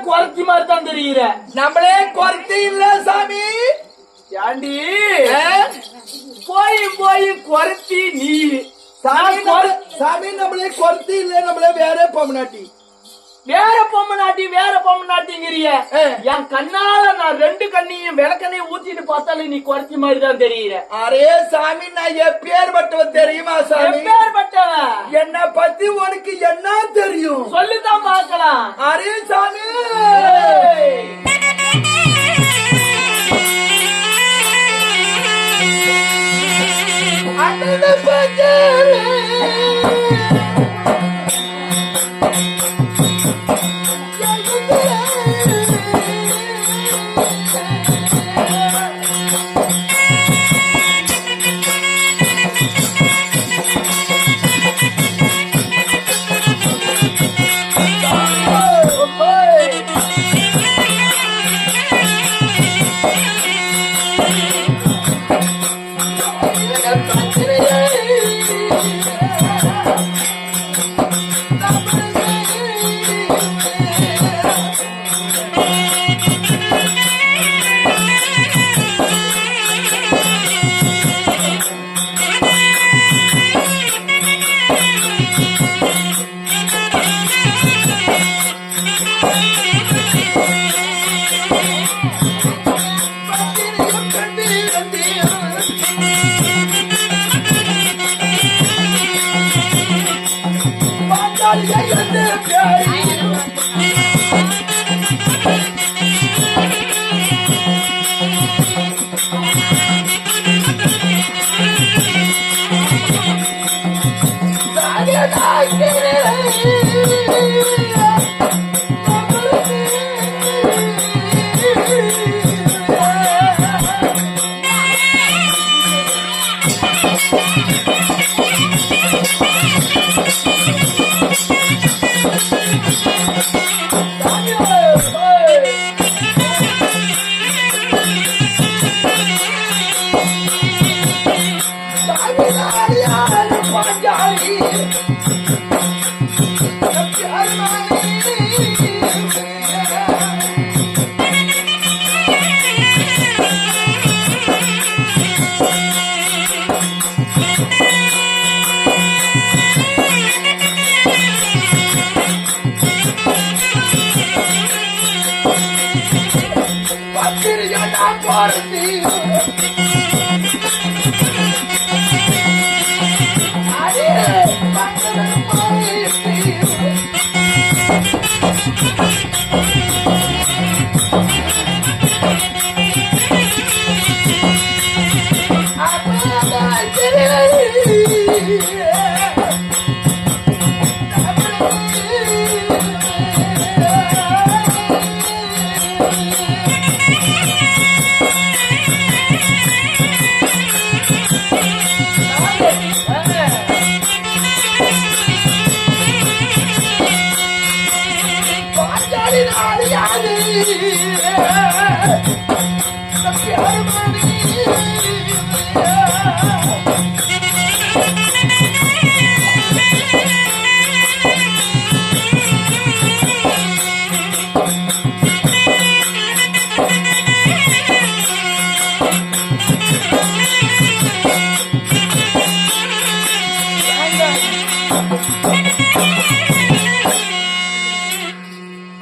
குறைச்சி மாதிரி தான் தெரியுற. நம்மளே குறைச்சி இல்ல சாமி. ஏண்டி போய் போய் குறைச்சி நீ சாமி நம்மளே குறைச்சி இல்ல, நம்மளே வேற பொம்மநாட்டி. வேற பொம்மநாட்டிங்கிறிய என் கண்ணால நான் 2 கண்ணையும் விளக்கண்ணையும் ஊத்திட்டு பார்த்தாலும் நீ குறைச்சி மாதிரி தான் தெரியுற. அரே சாமி, நான் எப்பேற்பட்டவன் தெரியுமா சாமி? எப்பேற்பட்டவன்? என்ன பத்தி உனக்கு என்ன தெரியும் சொல்லுதான் பார்க்கலாம். அரே சாமி,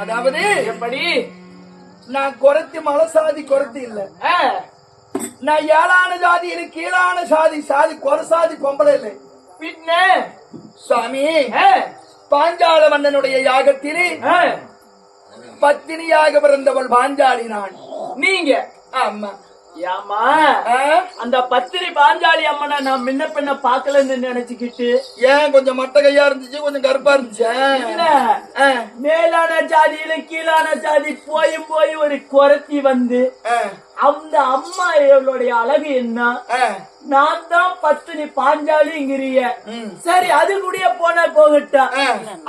அதாவது எப்படி நான் குறைத்தி மலசாதி குறைத்தி இல்ல, நான் ஏழான ஜாதி, எனக்கு கீழான சாதி, சாதி குறைசாதி பொம்பளை இல்லை. பின்ன சாமி, பாஞ்சால மன்னனுடைய யாகத்திலே பத்தினியாக பிறந்தவள் பாஞ்சாலி நான். நீங்க ஆமா ஏமா அந்த பத்திரி பாஞ்சாலி அம்மனை நான் முன்ன பின்ன பாக்கலன்னு நினைச்சுக்கிட்டு, ஏன் கொஞ்சம் மட்ட கையா இருந்துச்சு, கொஞ்சம் கருப்பா இருந்துச்சு. மேலான ஜாதியில கீழான ஜாதி போய் போய் ஒரு குறைத்தி வந்து அந்த அம்மா இவளுடைய அழகு என்ன, நான் தான் பத்தினி பாஞ்சாலிங்கிறிய. சரி, அது கூட போன போகட்டா.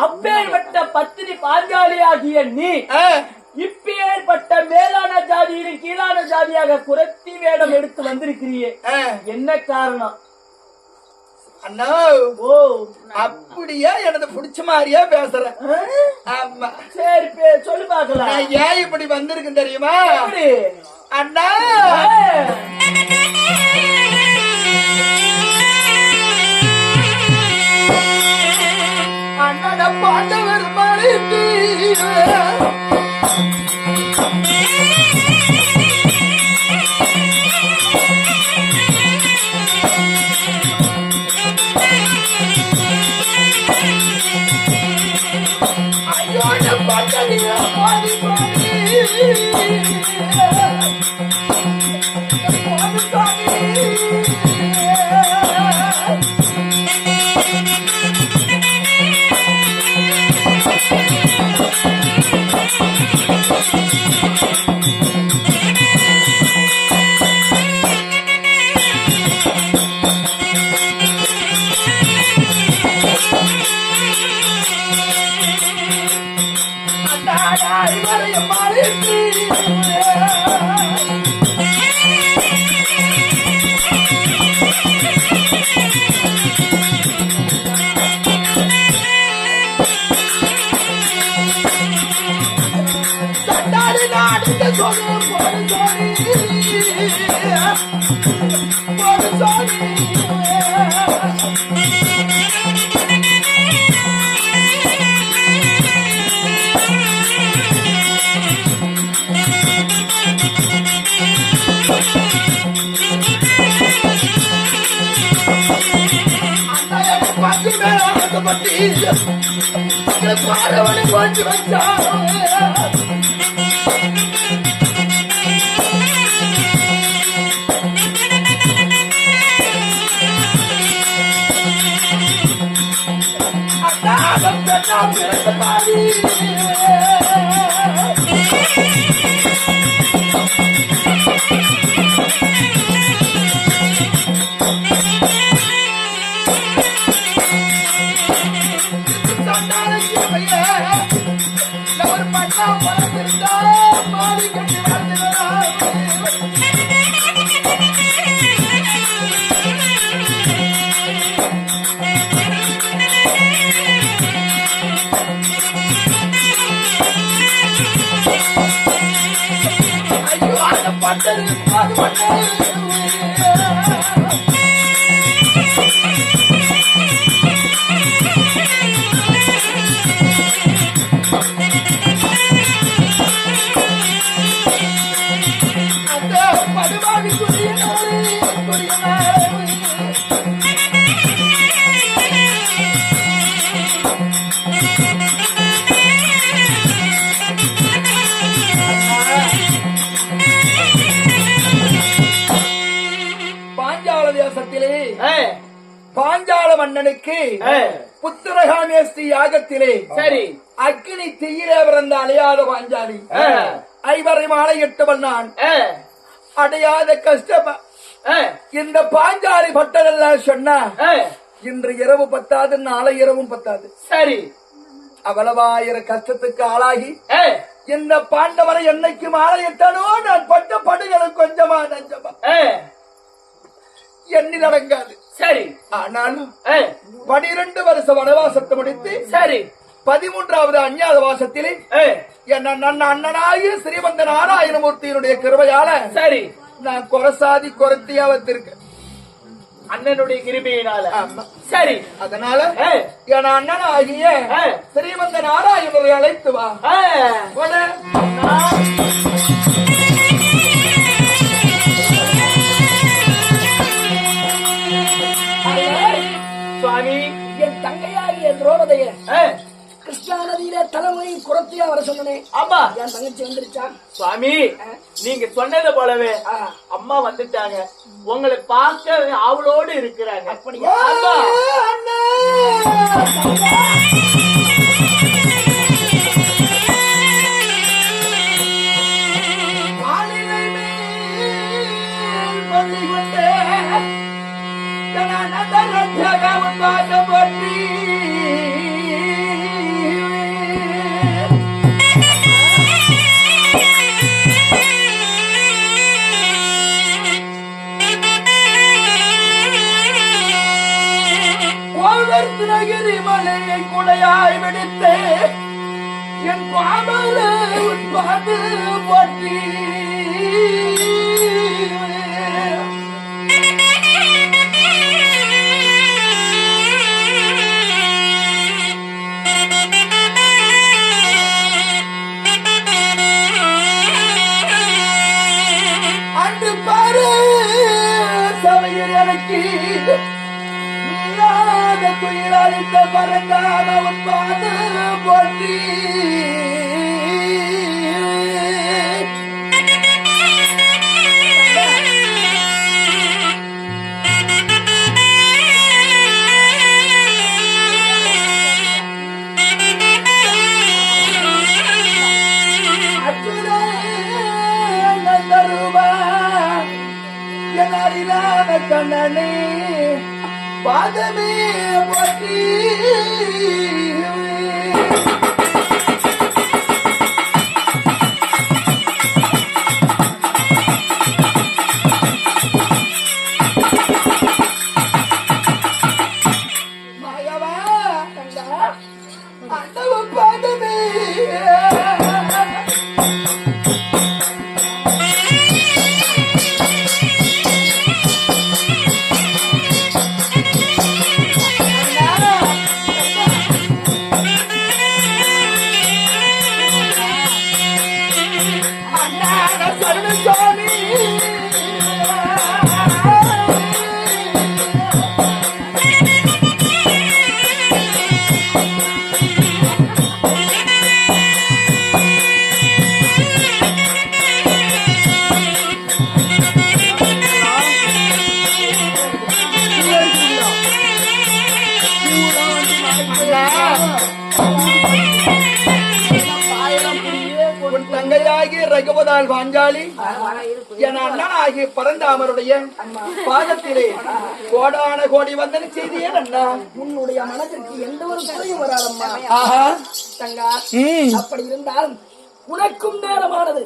அப்பேற்பட்ட பத்தினி பாஞ்சாலி ஆகிய நீ இப்பேற்பட்ட மேலான ஜாதியிலும் கீழான ஜாதியாக குறைத்தி வேடம் எடுத்து வந்திருக்கிறியே, என்ன காரணம்? அண்ணா ஓ அப்படியே எனக்கு பிடிச்ச மாதிரியே பேசுறேன். ஆமா சரி சொல்லி பாக்கலாம். நான் ஏன் இப்படி வந்திருக்கேன் தெரியுமா அண்ணா? அண்ணா பாண்டவர் மறைத்து பாரவனை கொண்டு வச்சான். பாஞ்சால மன்னனுக்கு புத்திரகாமேஸ்தி யாகத்திலே சரி அக்னி தீயிலே பிறந்த அலையாத பாஞ்சாலி ஐவரை மாலையிட்டு வந்தான். அடையாத கஷ்டம் இந்த பாஞ்சாலி பட்டதெல்லாம் சொன்னா இன்று இரவு பத்தாது நாளை இரவும் பத்தாது. சரி அவ்வளவாயிர கஷ்டத்துக்கு ஆளாகி இந்த பாண்டவரை என்னைக்கு மாலையிட்டனோ நான் பட்ட படுகளும் கொஞ்சமா நஞ்சமா எண்ணி நடங்காது. சரி ஆனாலும் 12 வருஷ வனவாசத்தை முடித்து சரி 13வது அஞ்ஞாத வாசத்திலே என் அண்ணனாகிய ஸ்ரீமந்த நாராயணமூர்த்தியினுடைய கிருபையால சரி நான் கொரசாதி கொரத்தியா வந்திருக்கேன் அண்ணனுடைய கிருபையினால. சரி அதனால என் அண்ணனாகிய ஸ்ரீமந்த நாராயணரை அழைத்து வா. சுவாமி என் தங்கையாகிய திரௌபதிய கிருஷ்ணா நதியில தலைமுறை குரத்தியா வர சொன்னேன். ஆமா என் தங்கச்சி வந்துருச்சா? சுவாமி நீங்க சொன்னது போலவே அம்மா வந்துட்டாங்க. உங்களை பார்க்க ஆவலோடு இருக்கிறாங்க. அப்படியா? அளித்த என் பாமல உட்பாடு போற்றி அன்று பாரு சபையில் எனக்கு நீயாத துயிலளித்த பரங்கான உட்பாடு போற்றி கண்ணனே பாதமே போற்றி மாயவா அண்டவ பாதமே தங்கையாகி ரகுபதால் வாஞ்சாலி என் அண்ணனாகி பரந்தாமருடைய பாதத்திலே கோடான கோடி வந்தன செய்தியே அண்ணா உன்னுடைய மனதிற்கு எந்த ஒரு குறையும் வராதம்மா. ஆஹா தங்கா அப்படி இருந்தாலும் உனக்கும் நேரமானது.